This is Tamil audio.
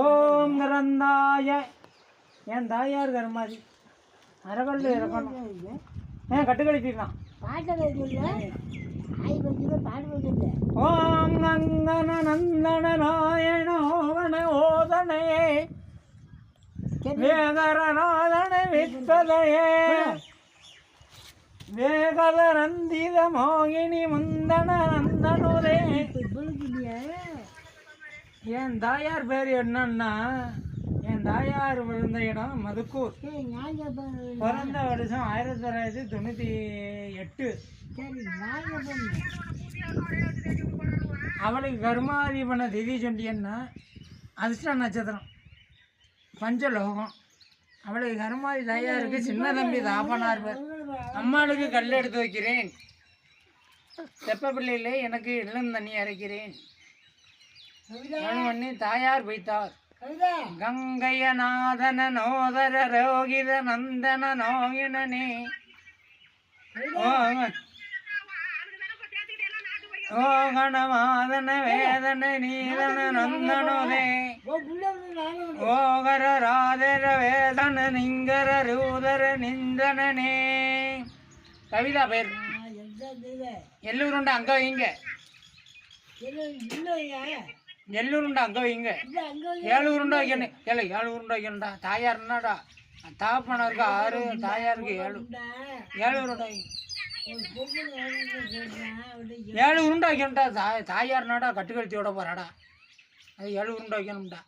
ஓம் நிறந்தாய என் தாயார் கருமாதி அரவல் இறக்கணும் கட்டுக்கழிச்சிடலாம் ஓம் நந்தன நந்தன நாயணோவன ஓதனையே வேகரநாதன வித்ததையே வேகல நந்தித மோகினி முந்தன நந்தனுரே. என் தாயார் பேர் என்னன்னா, என் தாயார் பிறந்த இடம் மதுக்கூர். பிறந்த வருஷம் 1998. அவளுக்கு கர்மாதிபன திதி சொண்டியன்னா அதிர்ஷ்ட நட்சத்திரம் பஞ்சலோகம். அவளுக்கு கர்மாதி தாயாருக்கு சின்ன தம்பி தாப்பனார் பேர். அம்மாளுக்கு கல் எடுத்து வைக்கிறேன், தெப்ப பிள்ளையிலே எனக்கு இளம் தண்ணி அரைக்கிறேன் பண்ணி தாயார் வைத்தார். கங்கையநாதன நோதர ரோகித நந்தன நோகினே ஓகணமாதன வேதன நீதன நந்தனோதே ஓகர ராதர வேதன நிங்கர ரூதர நிந்தனே. கவிதா பேர். எல்லூருண்டா அங்க வைங்க, எல்லூருண்டா அங்க வைங்க. 7 உருண்டை வைக்கணும். 7 உருண்டை வைக்கணும்டா. தாயார் என்னடா தாப்பனருக்கு 6, தாயாருக்கு 7 உருண்டை வைங்க. 7 உருண்டை வைக்கணும்டா. தாயார்னாடா கட்டுக்கழிச்சியோட போறாடா. அது 7 உருண்டை வைக்கணும்டா.